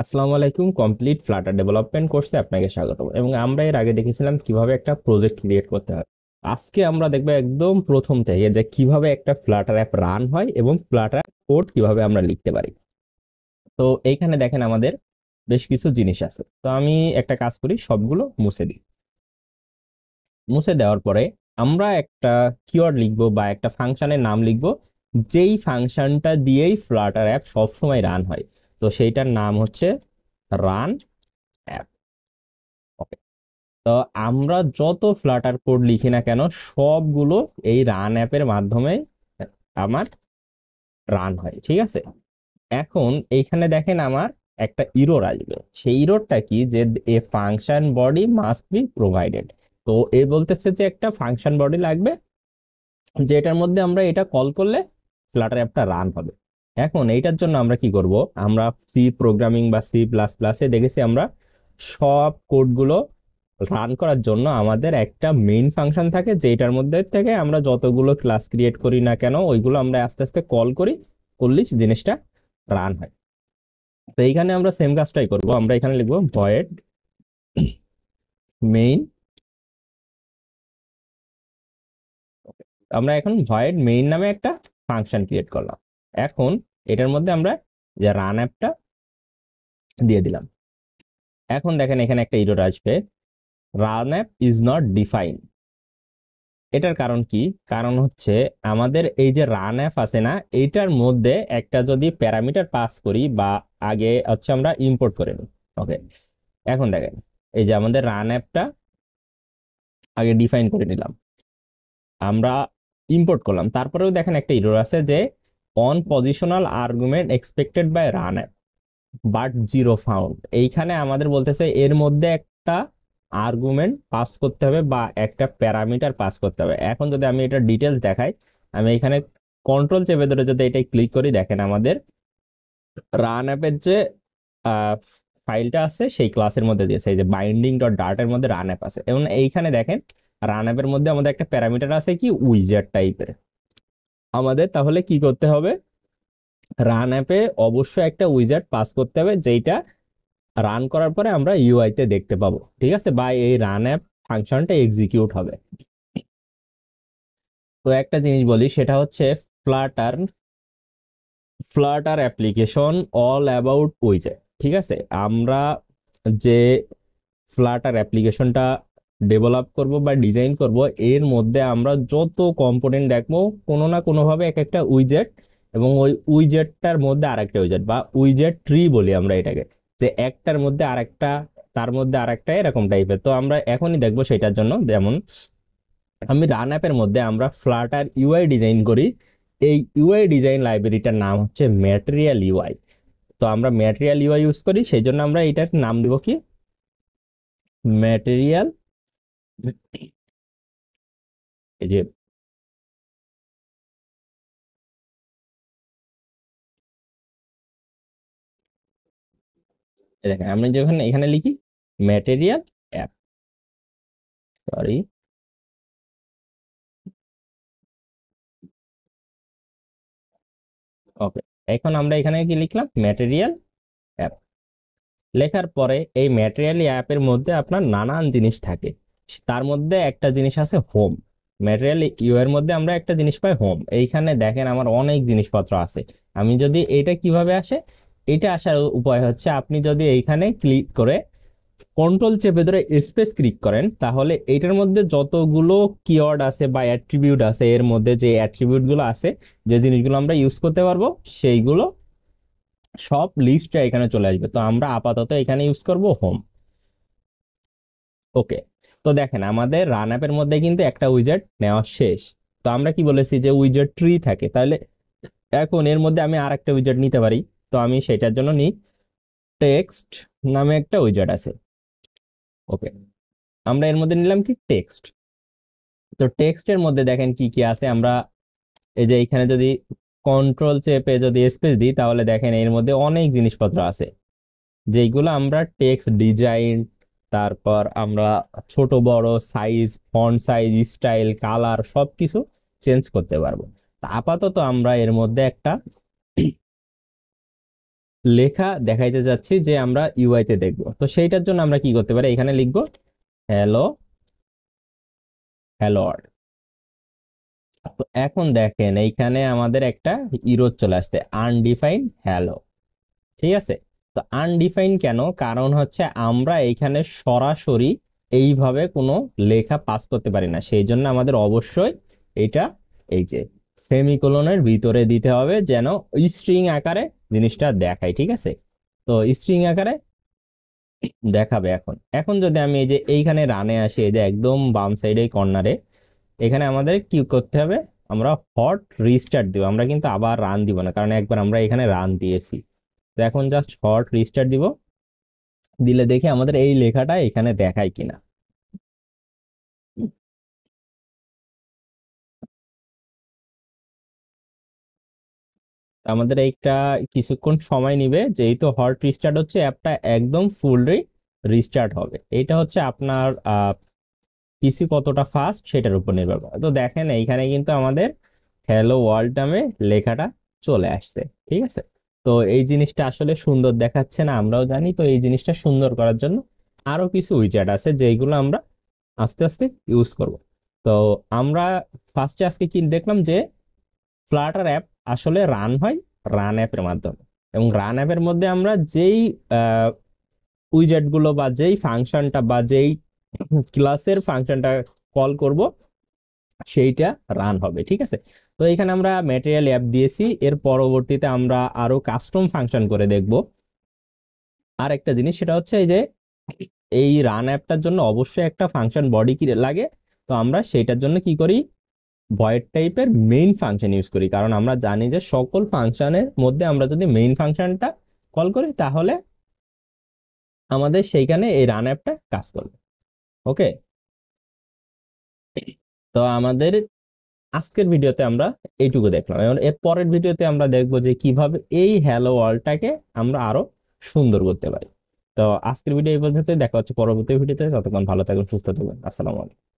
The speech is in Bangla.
আসসালামু আলাইকুম। কমপ্লিট ফ্লাটার ডেভেলপমেন্ট কোর্সে আপনাকে স্বাগতম। এবং আমরা এর আগে দেখেছিলাম কিভাবে একটা প্রজেক্ট ক্রিয়েট করতে হয়। আজকে আমরা দেখবো একদম প্রথম থেকে যে কিভাবে একটা ফ্লাটার অ্যাপ রান হয় এবং ফ্লাটার কোড কিভাবে আমরা লিখতে পারি। তো এইখানে দেখেন আমাদের বেশ কিছু জিনিস আছে। তো আমি একটা কাজ করি, সবগুলো মুছে দিই। মুছে দেওয়ার পরে আমরা একটা কিওয়ার্ড লিখবো বা একটা ফাংশনের নাম লিখবো, যেই ফাংশনটা দিয়েই ফ্লাটার অ্যাপ সবসময় রান হয়। তো সেইটার নাম হচ্ছে রান অ্যাপ। তো আমরা যত ফ্লাটার কোড লিখি না কেন, সবগুলো এই রান অ্যাপের মাধ্যমে আমার রান হয়, ঠিক আছে। এখন এইখানে দেখেন আমার একটা ইরর আসবে। সেই ইররটা কি, যে a function body must be provided. তো এ বলতেছে যে একটা ফাংশন বডি লাগবে, যেটার মধ্যে আমরা এটা কল করলে ফ্লাটার অ্যাপটা রান হবে। এখন এইটার জন্য আমরা কি করব, আমরা সি প্রোগ্রামিং বা সি প্লাস প্লাসে দেখেছি আমরা সব কোডগুলো রান করার জন্য আমাদের একটা মেইন ফাংশন থাকে, যেটার মধ্যে থেকে আমরা যতগুলো ক্লাস ক্রিয়েট করি না কেন ওইগুলো আমরা আস্তে আস্তে কল করি, করলেই জিনিসটা রান হয়। তো এইখানে আমরা সেম কাজটাই করব। আমরা এখানে লিখবো ভয়েড মেইন। আমরা এখন ভয়েড মেইন নামে একটা ফাংশন ক্রিয়েট করলাম। এখন এটার মধ্যে আমরা যে রান অ্যাপটা দিয়ে দিলাম। এখন দেখেন এখানে একটা এরর আসবে, run app is not define. এটার কারণ কি? কারণ হচ্ছে আমাদের এই যে রান অ্যাপ আছে না, এইটার মধ্যে একটা যদি প্যারামিটার পাস করি বা আগে হচ্ছে আমরা ইম্পোর্ট করে নিই। ওকে, এখন দেখেন এই যে আমাদের রান অ্যাপটা আগে ডিফাইন করে নিলাম, আমরা ইম্পোর্ট করলাম, তারপরেও দেখেন একটা এরর আছে যে one positional argument expected by run app but zero found. এইখানে আমাদের বলতেছে এর মধ্যে একটা আর্গুমেন্ট পাস করতে হবে বা একটা প্যারামিটার পাস করতে হবে। এখন যদি আমি এটা ডিটেলস দেখাই, আমি এখানে কন্ট্রোল চেপে ধরে যদি এটা ক্লিক করি, দেখেন আমাদের রান অ্যাপের যে ফাইলটা আছে সেই ক্লাসের মধ্যে দিয়েছে, এই যে বাইন্ডিং ডট ডার্ট এর মধ্যে রান অ্যাপ আছে। এবং এইখানে দেখেন রান অ্যাপের মধ্যে আমাদের একটা প্যারামিটার আছে কি, উইজার্ড টাইপের। আমাদের তাহলে কি করতে হবে, রান অ্যাপে অবশ্যই একটা উইজার্ড পাস করতে হবে, যেটা রান করার পরে আমরা ইউআই তে দেখতে পাবো, ঠিক আছে, বা এই রান অ্যাপ ফাংশনটা এক্সিকিউট হবে। তো একটা জিনিস বলি, সেটা হচ্ছে flutter flutter application all about উইজেট, ঠিক আছে। আমরা যে ফ্লাটার অ্যাপ্লিকেশনটা ডেভেলপ করব বা ডিজাইন করব, এর মধ্যে আমরা যত কম্পোনেন্ট দেখবো কোনো না কোনো ভাবে এক একটা উইজেট, এবং ওই উইজেটটার মধ্যে আরেকটা উইজেট বা উইজেট ট্রি বলি আমরা এটাকে, যে একটার মধ্যে আরেকটা, তার মধ্যে আরেকটা, এরকম টাইপের। তো আমরা এখনই দেখবো সেটার জন্য। যেমন আমি রান অ্যাপের মধ্যে আমরা ফ্লাটার ইউআই ডিজাইন করি, এই ইউআই ডিজাইন লাইব্রেরিটার নাম হচ্ছে ম্যাটেরিয়াল ইউআই। তো আমরা ম্যাটেরিয়াল ইউআই ইউজ করি, সেই জন্য আমরা এটার নাম দিব কি, ম্যাটেরিয়াল। এই যে দেখেন আমরা যখন এখানে লিখি ম্যাটেরিয়াল অ্যাপ, সরি, ওকে, এখন আমরা এখানে কি লিখলাম, ম্যাটেরিয়াল অ্যাপ। লেখার পরে এই ম্যাটেরিয়াল অ্যাপের মধ্যে আপনার নানান জিনিস থাকে, তার মধ্যে একটা জিনিস আছে হোম। ম্যাটেরিয়াল ইউ এর মধ্যে আমরা একটা জিনিস পাই হোম। এইখানে দেখেন আমার অনেক জিনিসপত্র আছে। আমি যদি এটা কিভাবে আসে, এটা আসার উপায় হচ্ছে আপনি যদি এইখানে ক্লিক করে কন্ট্রোল চেপে ধরে স্পেস ক্লিক করেন, তাহলে এটার মধ্যে যতগুলো কিওয়ার্ড আছে বা অ্যাট্রিবিউট আছে, এর মধ্যে যে অ্যাট্রিবিউট গুলো আছে, যে জিনিসগুলো আমরা ইউজ করতে পারবো, সেইগুলো সব লিস্টটা এখানে চলে আসবে। তো আমরা আপাতত এখানে ইউজ করব হোম। ওকে, তো দেখেন আমাদের রান অ্যাপের মধ্যে কিন্তু একটা উইজার্ড নেওয়া শেষ। তো আমরা কি বলেছি যে উইজার্ড ট্রি থাকে, তাহলে এখন এর মধ্যে আমি আর একটা উইজার্ড নিতে পারি। তো আমি সেটার জন্য নিই টেক্সট নামে একটা উইজার্ড আছে। ওকে, আমরা এর মধ্যে নিলাম কি টেক্সট। তো টেক্সটের মধ্যে দেখেন কি কি আছে, আমরা এই যে এখানে যদি কন্ট্রোল চেপে যদি স্পেস দিই, তাহলে দেখেন এর মধ্যে অনেক জিনিসপত্র আছে, যেগুলো আমরা টেক্সট ডিজাইন, তারপর আমরা ছোট বড় size, font size, style, colour সবকিছু চেঞ্জ করতে পারবো। তা আপাতত আমরা এর মধ্যে একটা লেখা দেখাইতে যাচ্ছি যে আমরা ইউআই তে দেখবো। তো সেইটার জন্য আমরা কি করতে পারি, এখানে লিখবো হ্যালো হ্যালো ওয়ার্ল্ড। তো এখন দেখেন এইখানে আমাদের একটা ইরর চলে আসছে, আনডিফাইন হ্যালো। ঠিক আছে, তো আনডিফাইন কেন, কারণ হচ্ছে আমরা এইখানে সরাসরি এইভাবে কোনো লেখা পাস করতে পারি না, সেই জন্য আমাদের অবশ্যই এটা এই যে সেমিকোলনের ভিতরে দিতে হবে, যেন স্ট্রিং আকারে জিনিসটা দেখায়। ঠিক আছে, তো স্ট্রিং আকারে দেখাবে। এখন এখন যদি আমি এই যে এইখানে রানে আসি, এই যে একদম বাম সাইডে কর্নারে, এখানে আমাদের কি করতে হবে, আমরা হট রিস্টার্ট দিব। আমরা কিন্তু আবার রান দিব না, কারণ একবার আমরা এখানে রান দিয়েছি। তো এখন জাস্ট হট রিস্টার্ট দিব, দিলে দেখি আমাদের এই লেখাটা এখানে দেখায় কিনা। আমাদের এইটা কিছুক্ষণ সময় নিবে, যেহেতু হট রিস্টার্ট হচ্ছে, অ্যাপটা একদম ফুললি রিস্টার্ট হবে। এটা হচ্ছে আপনার পিসি কতটা ফাস্ট সেটার উপর নির্ভর করে। তো দেখেন এইখানে কিন্তু আমাদের হ্যালো ওয়ার্ল্ড নামে লেখাটা চলে আসছে। ঠিক আছে, তো এই জিনিসটা আসলে সুন্দর দেখাচ্ছে না, আমরাও জানি। তো এই জিনিসটা সুন্দর করার জন্য আরো কিছু উইজার্ড আছে যেগুলো আমরা আস্তে আস্তে ইউজ করব। তো আমরা ফার্স্টে আজকে কি দেখলাম যে ফ্লাটার অ্যাপ আসলে রান হয় রান অ্যাপের মাধ্যমে, এবং রান অ্যাপের মধ্যে আমরা যেই উইজেট গুলো বা যেই ফাংশনটা বা যেই ক্লাসের ফাংশনটা কল করব সেইটা রান হবে। ঠিক আছে, তো এখানে আমরা ম্যাটেরিয়াল অ্যাপ দিয়েছি, এর পরবর্তীতে আমরা আরো কাস্টম ফাংশন করে দেখব। আর একটা জিনিস সেটা হচ্ছে এই যে এই রান অ্যাপটার জন্য অবশ্যই একটা ফাংশন বডি কি লাগে। তো আমরা সেইটার জন্য কি করি, ভয়েড টাইপের মেইন ফাংশন ইউজ করি, কারণ আমরা জানি যে সকল ফাংশনের মধ্যে আমরা যদি মেইন ফাংশনটা কল করি তাহলে আমাদের সেইখানে এই রান অ্যাপটা কাজ করবে। ওকে, তো আমাদের আজকের ভিডিওতে আমরা এইটুকু দেখলাম, এবং এর পরের ভিডিওতে আমরা দেখবো যে কিভাবে এই হ্যালো ওয়ার্ল্ডটাকে আমরা আরো সুন্দর করতে পারি। তো আজকের ভিডিও এই পর্যন্ত, দেখা হচ্ছে পরবর্তী ভিডিওতে। ততক্ষণ ভালো থাকবেন, সুস্থ থাকবেন, আসসালামু আলাইকুম।